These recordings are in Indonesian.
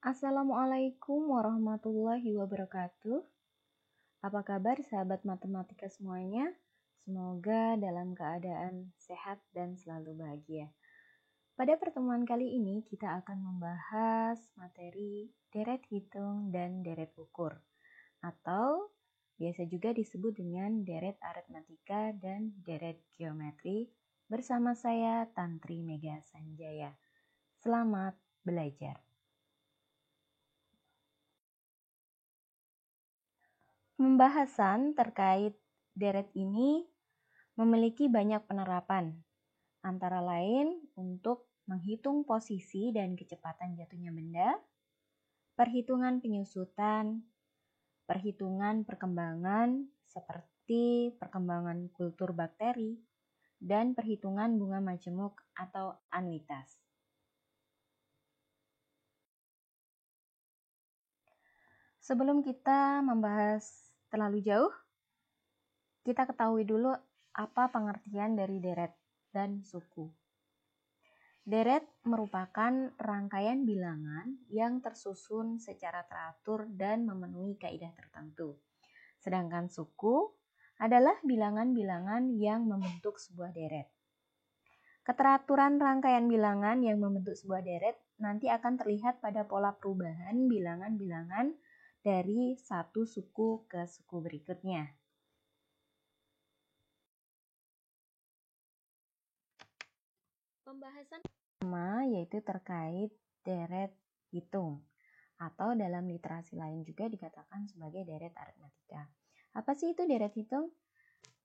Assalamualaikum warahmatullahi wabarakatuh. Apa kabar sahabat matematika semuanya? Semoga dalam keadaan sehat dan selalu bahagia. Pada pertemuan kali ini kita akan membahas materi deret hitung dan deret ukur, atau biasa juga disebut dengan deret aritmatika dan deret geometri bersama saya Tantri Mega Sanjaya. Selamat belajar. Pembahasan terkait deret ini memiliki banyak penerapan, antara lain untuk menghitung posisi dan kecepatan jatuhnya benda, perhitungan penyusutan, perhitungan perkembangan seperti perkembangan kultur bakteri, dan perhitungan bunga majemuk atau anuitas. Sebelum kita membahas terlalu jauh, kita ketahui dulu apa pengertian dari deret dan suku. Deret merupakan rangkaian bilangan yang tersusun secara teratur dan memenuhi kaidah tertentu. Sedangkan suku adalah bilangan-bilangan yang membentuk sebuah deret. Keteraturan rangkaian bilangan yang membentuk sebuah deret nanti akan terlihat pada pola perubahan bilangan-bilangan dari satu suku ke suku berikutnya. Pembahasan pertama yaitu terkait deret hitung, atau dalam literasi lain juga dikatakan sebagai deret aritmatika. Apa sih itu deret hitung?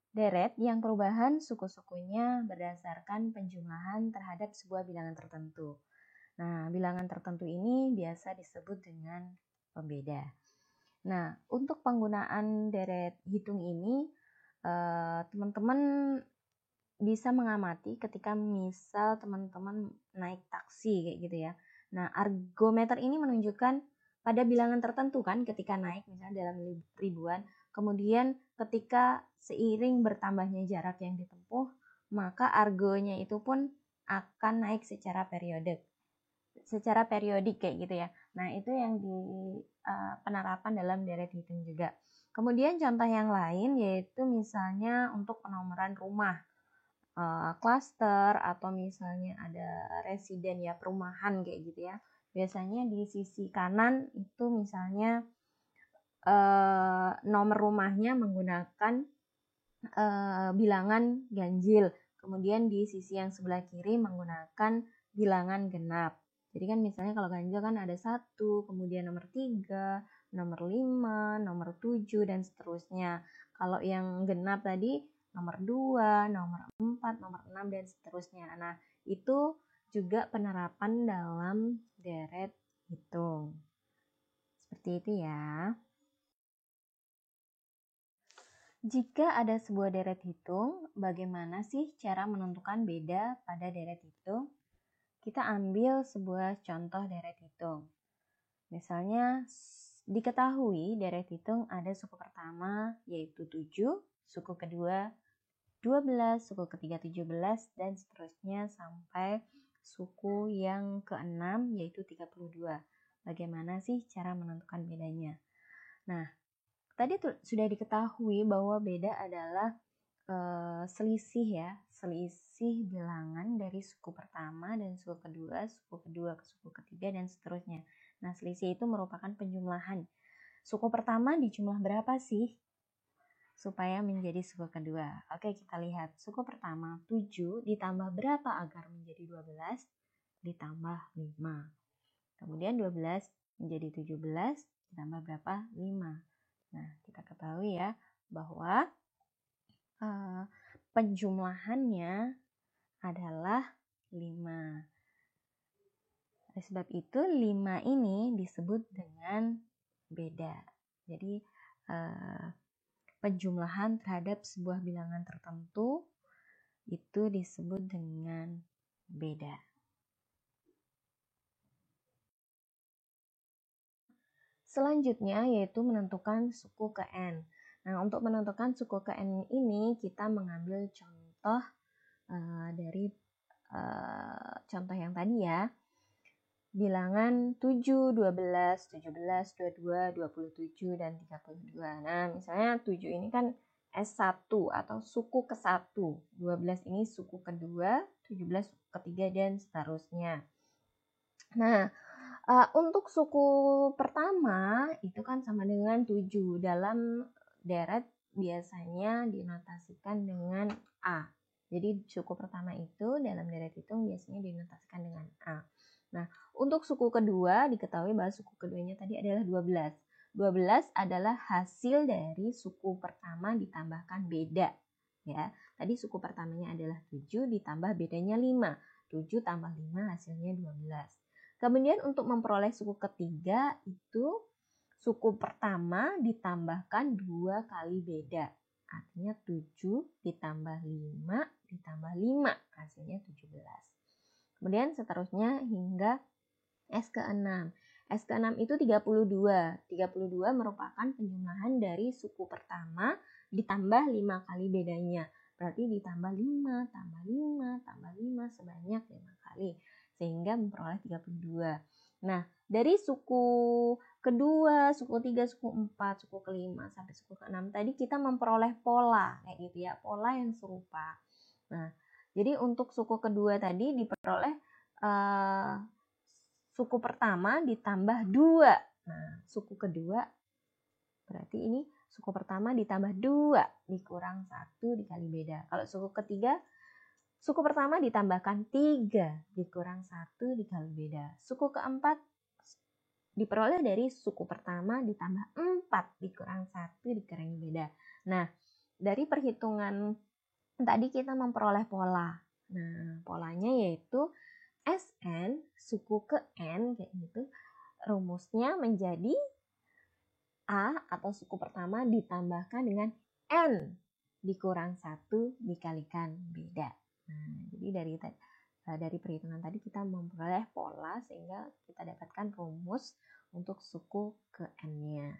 Deret yang perubahan suku-sukunya berdasarkan penjumlahan terhadap sebuah bilangan tertentu. Nah, bilangan tertentu ini biasa disebut dengan pembeda. Nah, untuk penggunaan deret hitung ini, teman-teman bisa mengamati ketika misal teman-teman naik taksi kayak gitu ya. Nah, argometer ini menunjukkan pada bilangan tertentu kan ketika naik misalnya dalam ribuan. Kemudian ketika seiring bertambahnya jarak yang ditempuh, maka argonya itu pun akan naik secara periodik kayak gitu ya. Nah, itu yang di penerapan dalam deret hitung juga. Kemudian contoh yang lain yaitu misalnya untuk penomoran rumah, klaster, atau misalnya ada residen ya, perumahan kayak gitu ya. Biasanya di sisi kanan itu misalnya nomor rumahnya menggunakan bilangan ganjil. Kemudian di sisi yang sebelah kiri menggunakan bilangan genap. Jadi kan misalnya kalau ganjil kan ada 1, kemudian nomor 3, nomor 5, nomor 7, dan seterusnya. Kalau yang genap tadi nomor 2, nomor 4, nomor 6, dan seterusnya. Nah, itu juga penerapan dalam deret hitung. Seperti itu ya. Jika ada sebuah deret hitung, bagaimana sih cara menentukan beda pada deret hitung? Kita ambil sebuah contoh deret hitung. Misalnya, diketahui deret hitung ada suku pertama yaitu 7, suku kedua 12, suku ketiga 17, dan seterusnya sampai suku yang keenam yaitu 32. Bagaimana sih cara menentukan bedanya? Nah, tadi sudah diketahui bahwa beda adalah selisih bilangan dari suku pertama dan suku kedua ke suku ketiga, dan seterusnya. Nah, selisih itu merupakan penjumlahan. Suku pertama dijumlah berapa sih supaya menjadi suku kedua? Oke, kita lihat. Suku pertama 7 ditambah berapa agar menjadi 12? Ditambah 5. Kemudian 12 menjadi 17 ditambah berapa? 5. Nah, kita ketahui ya bahwa penjumlahannya adalah 5. Oleh sebab itu 5 ini disebut dengan beda. Jadi penjumlahan terhadap sebuah bilangan tertentu itu disebut dengan beda. Selanjutnya yaitu menentukan suku ke N. Nah, untuk menentukan suku ke N ini kita mengambil contoh dari contoh yang tadi ya. bilangan 7, 12, 17, 22, 27, dan 32. Nah, misalnya 7 ini kan S1 atau suku ke-1, 12 ini suku kedua, 17 suku ketiga, dan seterusnya. Nah, untuk suku pertama itu kan sama dengan 7. Dalam deret biasanya dinotasikan dengan A. Jadi suku pertama itu dalam deret hitung biasanya dinotasikan dengan A. Nah, untuk suku kedua diketahui bahwa suku keduanya tadi adalah 12. 12 adalah hasil dari suku pertama ditambahkan beda. Ya, tadi suku pertamanya adalah 7 ditambah bedanya 5. 7 tambah 5 hasilnya 12. Kemudian untuk memperoleh suku ketiga itu suku pertama ditambahkan 2 kali beda. Artinya 7 ditambah 5 ditambah 5 hasilnya 17. Kemudian seterusnya hingga S ke-6. S ke-6 itu 32. 32 merupakan penjumlahan dari suku pertama ditambah 5 kali bedanya. Berarti ditambah 5, tambah 5, tambah 5 sebanyak 5 kali. Sehingga memperoleh 32. Nah, dari suku kedua, suku 3, suku 4, suku kelima, sampai suku ke-6 tadi kita memperoleh pola. Kayak gitu ya, pola yang serupa. Nah, jadi untuk suku kedua tadi diperoleh suku pertama ditambah 2. Nah, suku kedua berarti ini suku pertama ditambah 2 dikurang 1 dikali beda. Kalau suku ketiga, suku pertama ditambahkan 3 dikurang 1 dikali beda. Suku keempat diperoleh dari suku pertama ditambah 4 dikurang 1 dikurangi beda. Nah, dari perhitungan tadi kita memperoleh pola. Nah, polanya yaitu Sn suku ke N kayak gitu, rumusnya menjadi A atau suku pertama ditambahkan dengan N dikurang 1 dikalikan beda. Nah, jadi dari perhitungan tadi kita memperoleh pola sehingga kita dapatkan rumus untuk suku ke N-nya.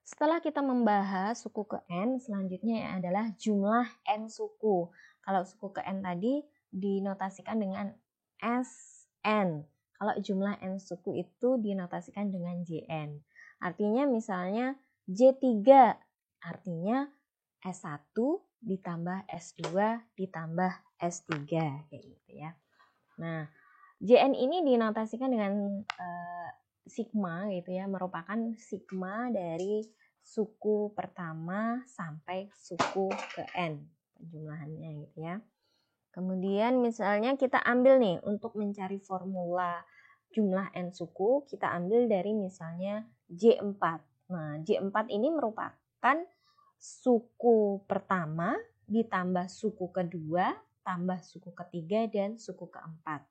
Setelah kita membahas suku ke N, selanjutnya adalah jumlah N suku. Kalau suku ke N tadi dinotasikan dengan Sn. Kalau jumlah N suku itu dinotasikan dengan Jn. Artinya misalnya J3, artinya S1 ditambah S2 ditambah S3. Kayak gitu ya. Nah, Jn ini dinotasikan dengan sigma gitu ya, merupakan sigma dari suku pertama sampai suku ke N penjumlahannya gitu ya. Kemudian misalnya kita ambil nih untuk mencari formula jumlah N suku, kita ambil dari misalnya J4. Nah, J4 ini merupakan suku pertama ditambah suku kedua tambah suku ketiga dan suku keempat.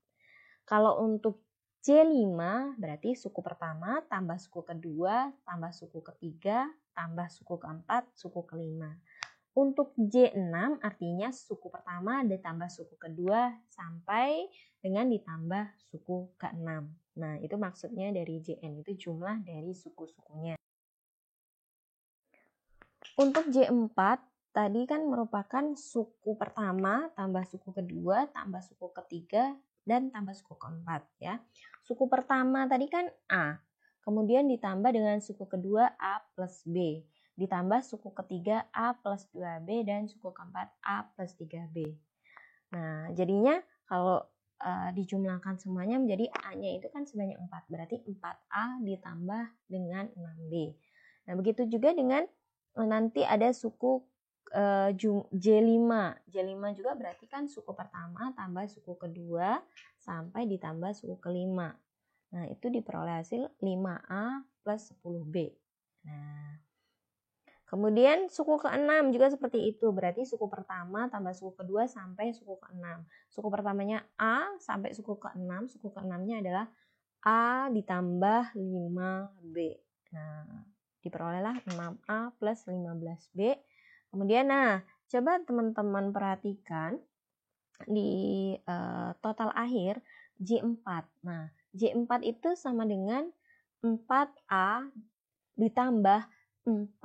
Kalau untuk J5 berarti suku pertama tambah suku kedua tambah suku ketiga tambah suku keempat, suku kelima. Untuk J6 artinya suku pertama ditambah suku kedua sampai dengan ditambah suku ke-6. Nah, itu maksudnya dari Jn itu jumlah dari suku-sukunya. Untuk J4 tadi kan merupakan suku pertama tambah suku kedua tambah suku ketiga dan tambah suku keempat ya. Suku pertama tadi kan A, kemudian ditambah dengan suku kedua A plus B, ditambah suku ketiga A plus 2B dan suku keempat A plus 3B. Nah, jadinya kalau dijumlahkan semuanya menjadi A-nya itu kan sebanyak 4, berarti 4A ditambah dengan 6B. Nah, begitu juga dengan nanti ada suku J5. J5 juga berarti kan suku pertama tambah suku kedua sampai ditambah suku kelima. Nah, itu diperoleh hasil 5A plus 10B. Nah, kemudian suku ke-6 juga seperti itu. Berarti suku pertama tambah suku kedua sampai suku ke-6. Suku pertamanya A sampai suku ke-6. Suku ke-6-nya adalah A ditambah 5B. Nah, diperolehlah 6A plus 15B. Kemudian coba teman-teman perhatikan di total akhir J4. Nah, J4 itu sama dengan 4A ditambah 4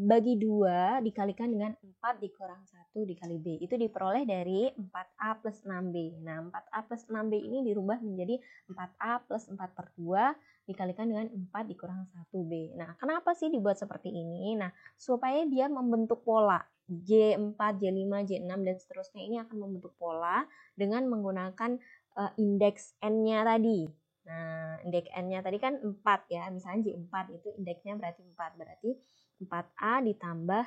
bagi 2 dikalikan dengan 4 dikurang 1 dikali B. Itu diperoleh dari 4A plus 6B. Nah, 4A plus 6B ini dirubah menjadi 4A plus 4 per 2 dikalikan dengan 4 dikurang 1B. Nah, kenapa sih dibuat seperti ini? Nah, supaya dia membentuk pola. J4, J5, J6, dan seterusnya ini akan membentuk pola dengan menggunakan indeks N-nya tadi. Nah, indeks N-nya tadi kan 4 ya. Misalnya J4 itu indeksnya berarti 4. Berarti 4A ditambah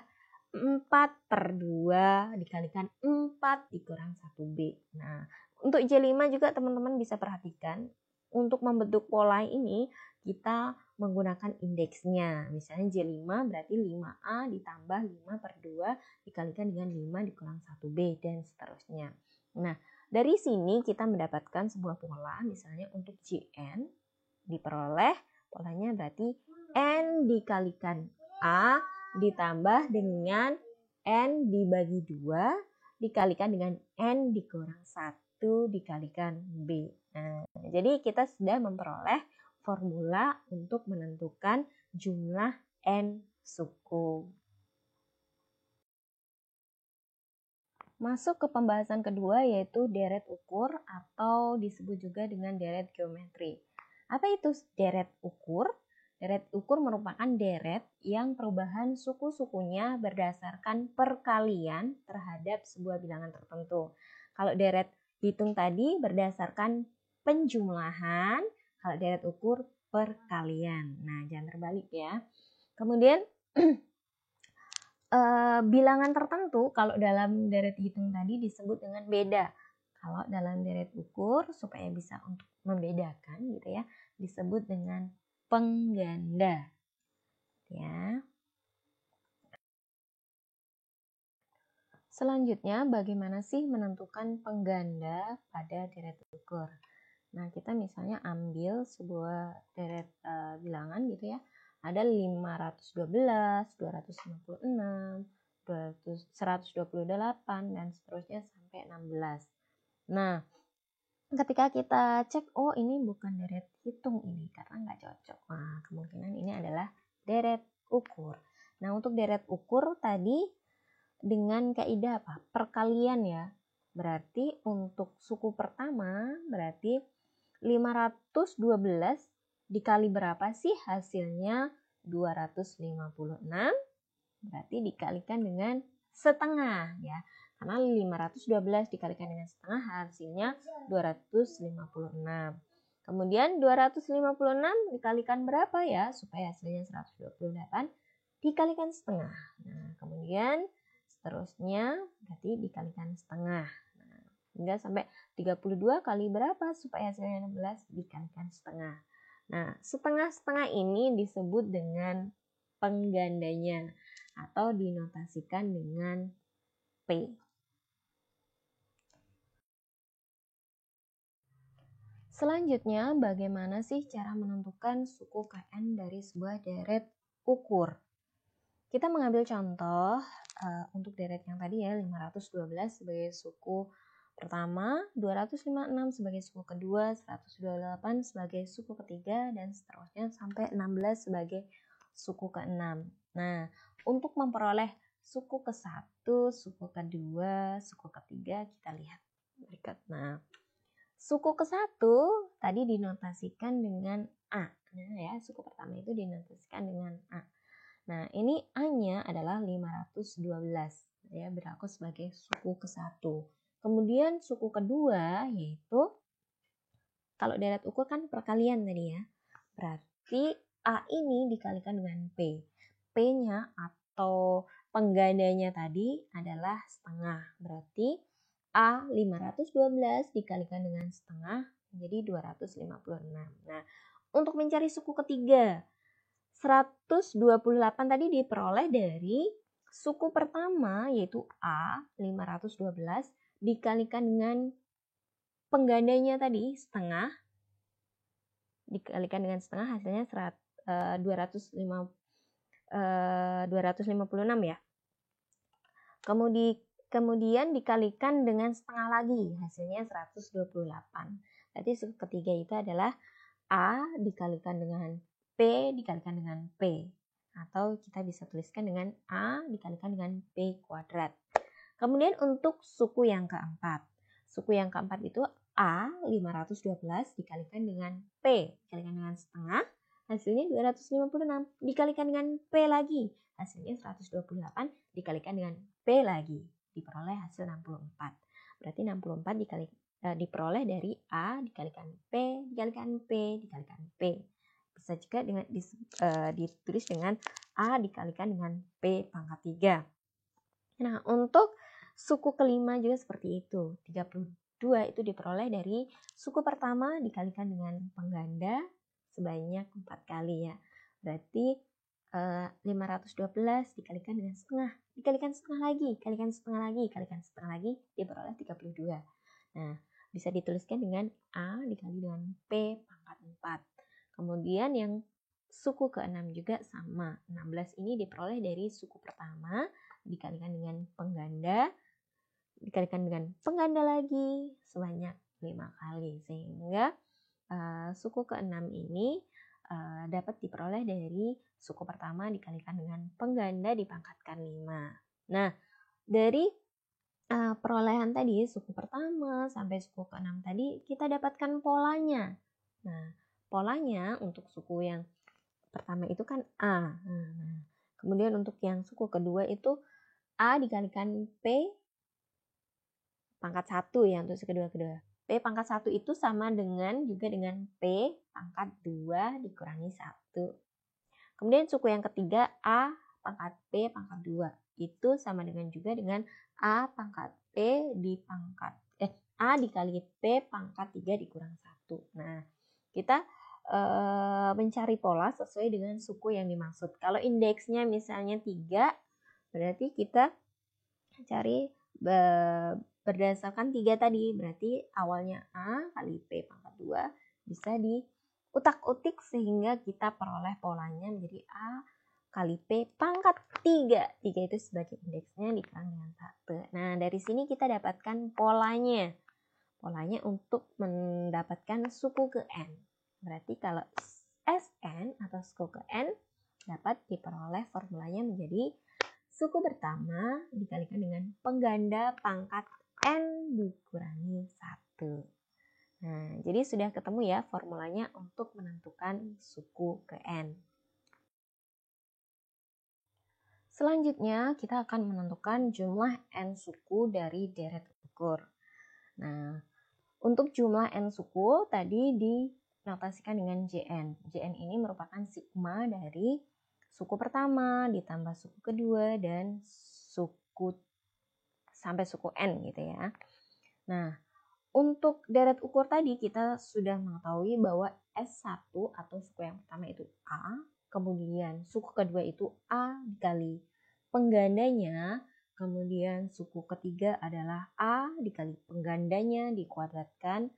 4 per 2 dikalikan 4 dikurang 1B. Nah, untuk J5 juga teman-teman bisa perhatikan. Untuk membentuk pola ini, kita menggunakan indeksnya. Misalnya J5 berarti 5A ditambah 5 per 2 dikalikan dengan 5 dikurang 1B, dan seterusnya. Nah, dari sini kita mendapatkan sebuah pola. Misalnya untuk Jn diperoleh polanya berarti N dikalikan A ditambah dengan N dibagi 2 dikalikan dengan N dikurang 1 dikalikan B. Nah, jadi kita sudah memperoleh formula untuk menentukan jumlah N suku. Masuk ke pembahasan kedua, yaitu deret ukur atau disebut juga dengan deret geometri. Apa itu deret ukur? Deret ukur merupakan deret yang perubahan suku-sukunya berdasarkan perkalian terhadap sebuah bilangan tertentu. Kalau deret hitung tadi berdasarkan penjumlahan, kalau deret ukur perkalian. Nah, jangan terbalik ya. Kemudian bilangan tertentu kalau dalam deret hitung tadi disebut dengan beda. Kalau dalam deret ukur supaya bisa untuk membedakan gitu ya, disebut dengan pengganda. Ya. Selanjutnya, bagaimana sih menentukan pengganda pada deret ukur? Nah, kita misalnya ambil sebuah deret bilangan gitu ya. Ada 512, 256, 128, dan seterusnya sampai 16. Nah, ketika kita cek, oh ini bukan deret hitung ini karena nggak cocok. Nah, kemungkinan ini adalah deret ukur. Nah, untuk deret ukur tadi dengan kaidah apa? Perkalian ya. Berarti untuk suku pertama berarti 512 dikali berapa sih hasilnya? 256. Berarti dikalikan dengan setengah ya. Karena 512 dikalikan dengan setengah hasilnya 256. Kemudian 256 dikalikan berapa ya? Supaya hasilnya 128 dikalikan setengah. Nah, kemudian seterusnya berarti dikalikan setengah. Nah, hingga sampai 32 kali berapa supaya hasilnya 16 dikalikan setengah. Nah, setengah-setengah ini disebut dengan penggandanya atau dinotasikan dengan P. Selanjutnya, bagaimana sih cara menentukan suku KN dari sebuah deret ukur? Kita mengambil contoh untuk deret yang tadi ya, 512 sebagai suku pertama, 256 sebagai suku kedua, 128 sebagai suku ketiga, dan seterusnya sampai 16 sebagai suku ke-6. Nah, untuk memperoleh suku ke-1, suku kedua, suku ketiga, kita lihat berikut. Nah, suku ke-1 tadi dinotasikan dengan A. Nah, ya, suku pertama itu dinotasikan dengan A. Nah, ini A-nya adalah 512, ya, berlaku sebagai suku ke-1. Kemudian suku kedua yaitu, kalau deret ukur kan perkalian tadi ya, berarti A ini dikalikan dengan P. P-nya atau penggandanya tadi adalah setengah, berarti A 512 dikalikan dengan setengah menjadi 256. Nah, untuk mencari suku ketiga, 128 tadi diperoleh dari suku pertama yaitu A 512 dikalikan dengan penggandanya tadi setengah, dikalikan dengan setengah hasilnya 256 ya. Kemudian dikalikan dengan setengah lagi hasilnya 128. Berarti suku ketiga itu adalah A dikalikan dengan P dikalikan dengan P. atau kita bisa tuliskan dengan A dikalikan dengan P kuadrat. Kemudian untuk suku yang keempat. Suku yang keempat itu A 512 dikalikan dengan P dikalikan dengan setengah, hasilnya 256 dikalikan dengan P lagi, hasilnya 128 dikalikan dengan P lagi, diperoleh hasil 64. Berarti 64 diperoleh dari A dikalikan P dikalikan P dikalikan P. Bisa juga ditulis dengan A dikalikan dengan P pangkat 3. Nah, untuk suku kelima juga seperti itu. 32 itu diperoleh dari suku pertama dikalikan dengan pengganda sebanyak 4 kali ya. Berarti 512 dikalikan dengan setengah, dikalikan setengah lagi, kalikan setengah lagi, kalikan setengah lagi, diperoleh 32. Nah, bisa dituliskan dengan A dikali dengan P pangkat 4. Kemudian yang suku ke-6 juga sama. 16 ini diperoleh dari suku pertama dikalikan dengan pengganda, dikalikan dengan pengganda lagi sebanyak 5 kali. Sehingga suku ke-6 ini dapat diperoleh dari suku pertama dikalikan dengan pengganda dipangkatkan 5. Nah, dari perolehan tadi, suku pertama sampai suku ke-6 tadi, kita dapatkan polanya. Nah, polanya untuk suku yang pertama itu kan A. Nah, kemudian untuk yang suku kedua itu A dikalikan P pangkat 1 ya untuk suku kedua. P pangkat 1 itu sama juga dengan P pangkat 2 dikurangi 1. Kemudian suku yang ketiga A pangkat P pangkat 2. Itu sama juga dengan A pangkat P A dikali P pangkat 3 dikurang 1. Nah, kita mencari pola sesuai dengan suku yang dimaksud. Kalau indeksnya misalnya 3, berarti kita cari berdasarkan 3 tadi. Berarti awalnya A kali P pangkat 2 bisa diutak-utik sehingga kita peroleh polanya menjadi A kali P pangkat 3. 3 itu sebagai indeksnya dikurang dengan 1. Nah, dari sini kita dapatkan polanya. Polanya untuk mendapatkan suku ke N. Berarti kalau Sn atau suku ke N dapat diperoleh formulanya menjadi suku pertama dikalikan dengan pengganda pangkat N dikurangi 1. Nah, jadi sudah ketemu ya formulanya untuk menentukan suku ke N. Selanjutnya, kita akan menentukan jumlah N suku dari deret ukur. Nah, untuk jumlah N suku tadi dinotasikan dengan Jn. Jn ini merupakan sigma dari suku pertama ditambah suku kedua dan suku sampai suku N gitu ya. Nah, untuk deret ukur tadi kita sudah mengetahui bahwa S1 atau suku yang pertama itu A, kemudian suku kedua itu A dikali penggandanya, kemudian suku ketiga adalah A dikali penggandanya dikuadratkan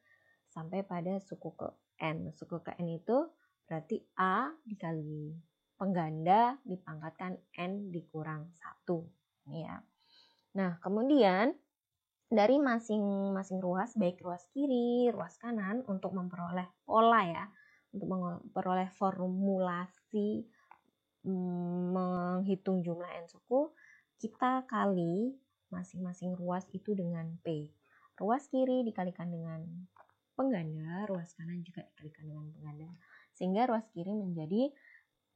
sampai pada suku ke N. Suku ke N itu berarti A dikali pengganda dipangkatkan N dikurang 1. Ya. Nah, kemudian dari masing-masing ruas, baik ruas kiri, ruas kanan, untuk memperoleh pola ya, untuk memperoleh formulasi menghitung jumlah N suku, kita kali masing-masing ruas itu dengan P. Ruas kiri dikalikan dengan pengganda, ruas kanan juga dikalikan dengan pengganda. Sehingga ruas kiri menjadi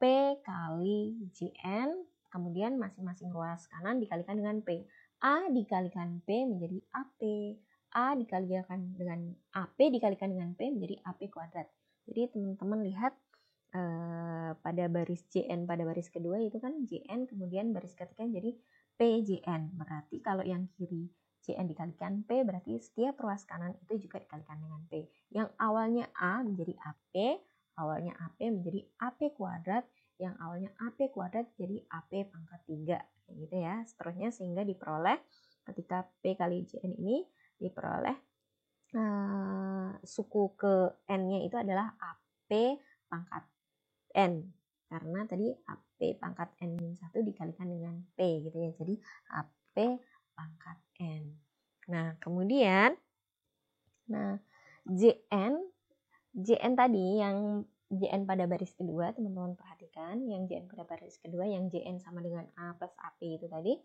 P kali Jn, kemudian masing-masing ruas kanan dikalikan dengan P. A dikalikan P menjadi AP. A dikalikan dengan AP dikalikan dengan P menjadi AP kuadrat. Jadi teman-teman lihat pada baris Jn pada baris kedua itu kan Jn, kemudian baris ketiga jadi PJN. Berarti kalau yang kiri Jn dikalikan P, berarti setiap ruas kanan itu juga dikalikan dengan P. Yang awalnya A menjadi AP, awalnya AP menjadi AP kuadrat, yang awalnya AP kuadrat jadi AP pangkat 3. Gitu ya, seterusnya sehingga diperoleh ketika P kali Jn ini diperoleh suku ke N-nya itu adalah AP pangkat N, karena tadi AP pangkat N-1 dikalikan dengan P gitu ya, jadi AP pangkat N. Nah, kemudian Jn tadi yang Jn pada baris kedua, teman-teman perhatikan, yang Jn pada baris kedua, yang Jn sama dengan A plus AP itu tadi,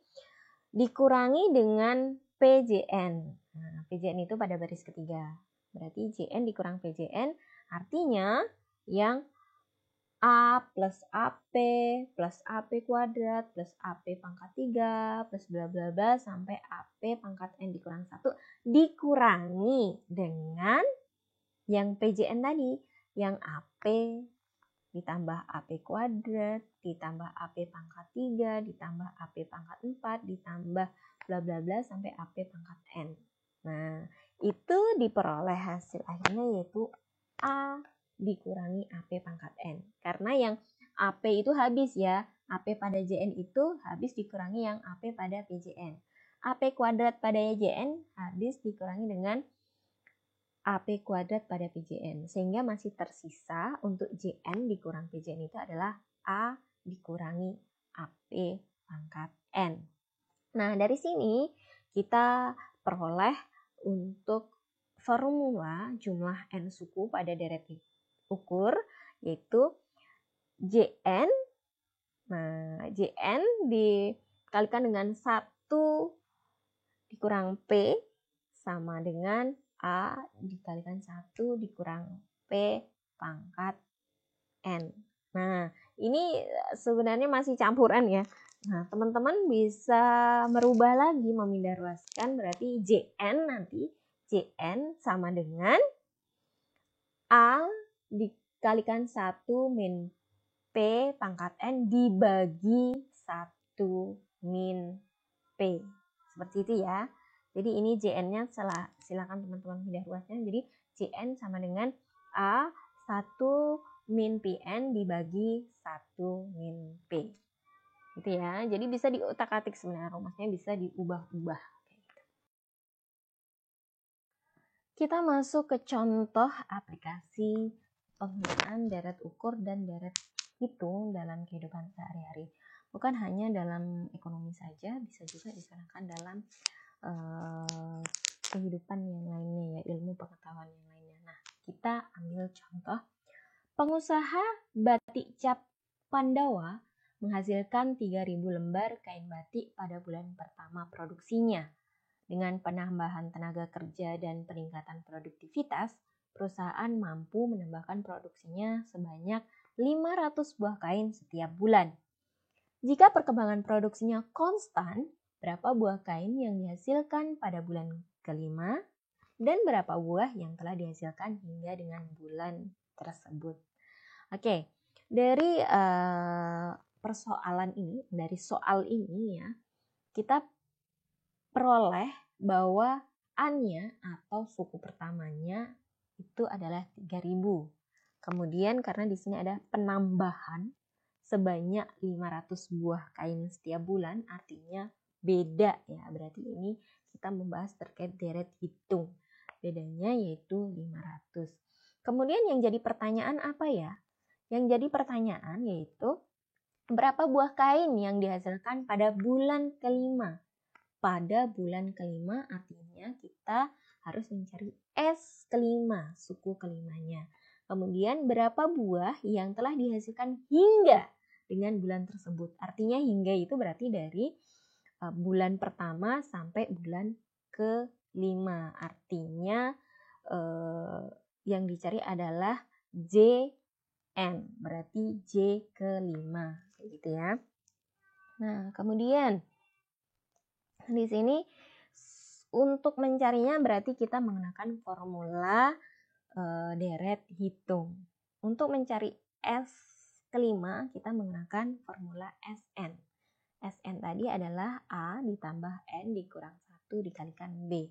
dikurangi dengan PJN. Nah, PJN itu pada baris ketiga. Berarti Jn dikurang PJN, artinya yang A plus AP plus AP kuadrat plus AP pangkat 3 plus bla bla bla sampai AP pangkat N dikurang 1 dikurangi dengan yang PJN tadi, yang AP ditambah AP kuadrat ditambah AP pangkat 3 ditambah AP pangkat 4 ditambah bla bla bla sampai AP pangkat N. Nah, itu diperoleh hasil akhirnya yaitu A dikurangi AP pangkat N. Karena yang AP itu habis ya. AP pada Jn itu habis dikurangi yang AP pada PJN. AP kuadrat pada Jn habis dikurangi dengan AP kuadrat pada PJN. Sehingga masih tersisa untuk Jn dikurang PJN itu adalah A dikurangi AP pangkat N. Nah, dari sini kita peroleh untuk formula jumlah N suku pada deret ukur, yaitu Jn. Nah, Jn dikalikan dengan 1 dikurang P sama dengan A dikalikan 1 dikurang P pangkat N. Nah, ini sebenarnya masih campuran ya. Nah, teman-teman bisa merubah lagi, memindah ruaskan, berarti Jn nanti, Jn sama dengan A dikalikan 1 min P pangkat N dibagi 1 min P. Seperti itu ya. Jadi ini Jn-nya silakan teman-teman pindah ruaskan. Jadi Jn sama dengan A 1 min Pn dibagi 1 min P. Gitu ya. Jadi bisa diutak-atik sebenarnya, rumusnya bisa diubah-ubah. Kita masuk ke contoh aplikasi penggunaan deret ukur dan deret hitung dalam kehidupan sehari-hari. Bukan hanya dalam ekonomi saja, bisa juga digunakan dalam kehidupan yang lainnya ya, ilmu pengetahuan yang lainnya. Nah, kita ambil contoh. Pengusaha batik cap Pandawa menghasilkan 3.000 lembar kain batik pada bulan pertama produksinya. Dengan penambahan tenaga kerja dan peningkatan produktivitas, perusahaan mampu menambahkan produksinya sebanyak 500 buah kain setiap bulan. Jika perkembangan produksinya konstan, berapa buah kain yang dihasilkan pada bulan kelima dan berapa buah yang telah dihasilkan hingga dengan bulan tersebut. Oke, dari persoalan ini, dari soal ini ya, kita peroleh bahwa A-nya atau suku pertamanya itu adalah 3.000. Kemudian karena di sini ada penambahan sebanyak 500 buah kain setiap bulan, artinya beda ya. Berarti ini kita membahas terkait deret hitung. Bedanya yaitu 500. Kemudian yang jadi pertanyaan apa ya? Yang jadi pertanyaan yaitu berapa buah kain yang dihasilkan pada bulan kelima? Pada bulan kelima artinya kita harus mencari S kelima, suku kelimanya. Kemudian berapa buah yang telah dihasilkan hingga dengan bulan tersebut. Artinya hingga itu berarti dari bulan pertama sampai bulan kelima. Artinya yang dicari adalah Jn, berarti J kelima, gitu ya. Nah, kemudian di sini untuk mencarinya berarti kita menggunakan formula deret hitung. Untuk mencari S kelima kita menggunakan formula Sn. Sn tadi adalah A ditambah N dikurang 1 dikalikan B.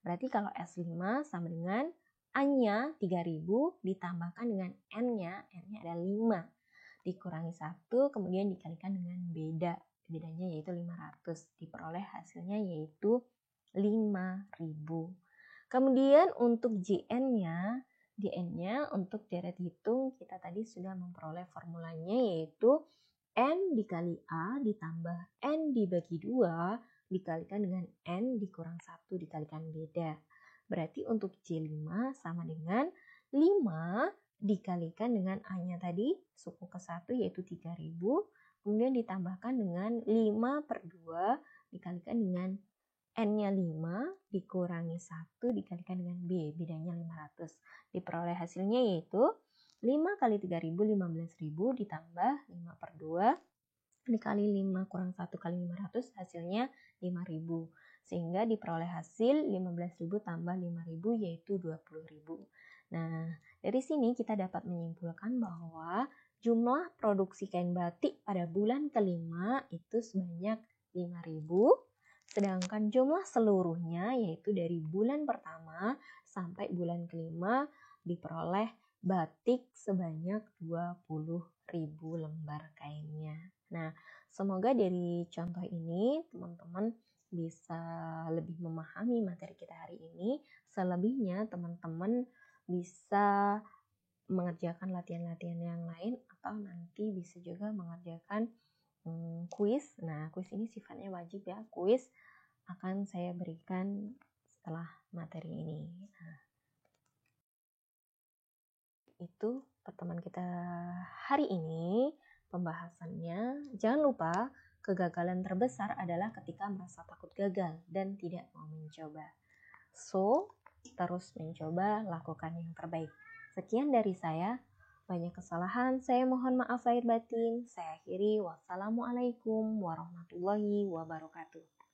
Berarti kalau S5 sama dengan A-nya 3.000 ditambahkan dengan N-nya ada 5. Dikurangi 1 kemudian dikalikan dengan bedanya yaitu 500. Diperoleh hasilnya yaitu 5.000. Kemudian untuk Jn-nya untuk deret hitung kita tadi sudah memperoleh formulanya yaitu N dikali A ditambah N dibagi 2 dikalikan dengan N dikurang 1 dikalikan beda. Berarti untuk J5 sama dengan 5 dikalikan dengan A-nya tadi, suku ke-1 yaitu 3.000, kemudian ditambahkan dengan 5/2 dikalikan dengan N-nya 5 dikurangi 1 dikalikan dengan B, bedanya 500. Diperoleh hasilnya yaitu 5 kali 3.000, 15.000 ditambah 5/2 dikali 5 kurang 1 kali 500 hasilnya 5.000. Sehingga diperoleh hasil 15.000 tambah 5.000 yaitu 20.000. Nah, dari sini kita dapat menyimpulkan bahwa jumlah produksi kain batik pada bulan kelima itu sebanyak 5.000, sedangkan jumlah seluruhnya yaitu dari bulan pertama sampai bulan kelima diperoleh batik sebanyak 20.000 lembar kainnya. Nah, semoga dari contoh ini teman-teman bisa lebih memahami materi kita hari ini. Selebihnya teman-teman bisa mengerjakan latihan-latihan yang lain atau nanti bisa juga mengerjakan kuis. Nah, kuis ini sifatnya wajib ya. Kuis akan saya berikan setelah materi ini. Nah, itu pertemuan kita hari ini pembahasannya. Jangan lupa, kegagalan terbesar adalah ketika merasa takut gagal dan tidak mau mencoba. So, terus mencoba, lakukan yang terbaik. Sekian dari saya. Banyak kesalahan, saya mohon maaf lahir batin. Saya akhiri, wassalamualaikum warahmatullahi wabarakatuh.